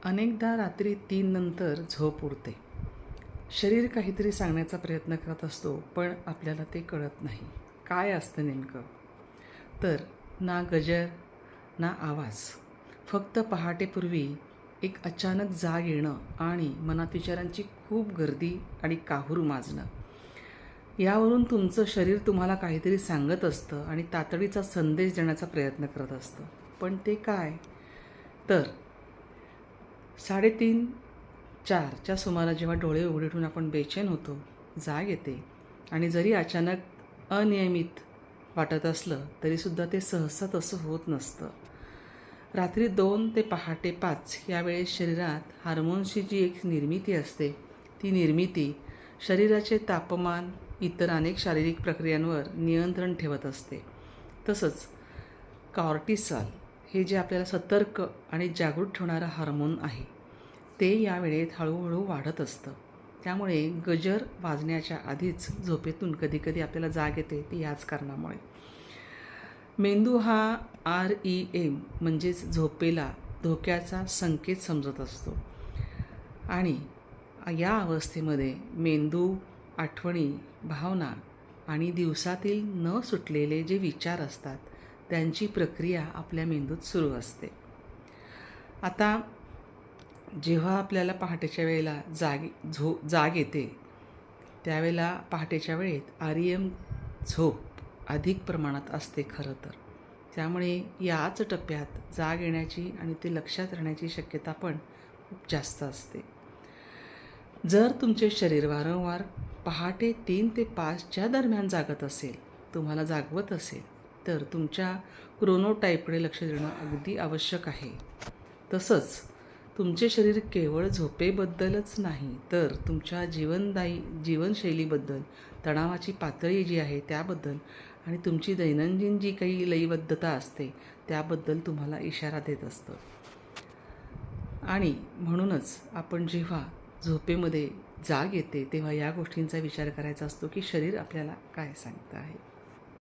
अनेकदा रात्री 3 नंतर झोप उडते. शरीर काहीतरी सांगण्याचा प्रयत्न करत असतो, पण आपल्याला ते कळत नाही. काय असतं नेमकं? तर ना गजर, ना आवाज. फक्त पहाटेपूर्वी एक अचानक जाग येणं आणि मनात विचारांची खूप गर्दी आणि काहूर माजणं. यावरून तुमचं शरीर तुम्हाला काहीतरी सांगत असतं आणि तातडीचा संदेश देण्याचा प्रयत्न करत असतं. पण ते काय? तर 3:30-4च्या सुमारास जेव्हा डोळे उघडे ठेवून आपण बेचैन होतो, जाग येते आणि जरी अचानक अनियमित वाटत असलं तरीसुद्धा ते सहसा तसं होत नसतं. रात्री 2 ते पहाटे 5 या वेळेस शरीरात हार्मोन्सची जी एक निर्मिती असते, ती निर्मिती शरीराचे तापमान, इतर अनेक शारीरिक प्रक्रियांवर नियंत्रण ठेवत असते. तसंच कॉर्टिसॉल हे जे आपल्याला सतर्क आणि जागृत ठेवणारं हार्मोन आहे, ते या वेळेत हळूहळू वाढत असतं. त्यामुळे गजर वाजण्याच्या आधीच झोपेतून कधीकधी आपल्याला जाग येते, ती याच कारणामुळे. मेंदू हा REM म्हणजेच झोपेला धोक्याचा संकेत समजत असतो आणि या अवस्थेमध्ये मेंदू, आठवणी, भावना आणि दिवसातील न सुटलेले जे विचार असतात, त्यांची प्रक्रिया आपल्या मेंदूत सुरू असते. आता जेव्हा आपल्याला पहाटेच्या वेळेला जाग येते, त्यावेळेला पहाटेच्या वेळेत REM झोप अधिक प्रमाणात असते खरं तर. त्यामुळे याच टप्प्यात जाग येण्याची आणि ते लक्षात राहण्याची शक्यता पण खूप जास्त असते. जर तुमचे शरीर वारंवार पहाटे 3 ते 5च्या दरम्यान जागत असेल, तुम्हाला जागवत असेल, तर तुमच्या क्रोनोटाईपकडे लक्ष देणं अगदी आवश्यक आहे. तसंच तुमचे शरीर केवळ झोपेबद्दलच नाही, तर तुमच्या जीवनशैलीबद्दल, तणावाची पातळी जी आहे त्याबद्दल आणि तुमची दैनंदिन जी काही लयबद्धता असते, त्याबद्दल तुम्हाला इशारा देत असतं. आणि म्हणूनच आपण जेव्हा झोपेमध्ये जाग येते, तेव्हा या गोष्टींचा विचार करायचा असतो की शरीर आपल्याला काय सांगतं आहे.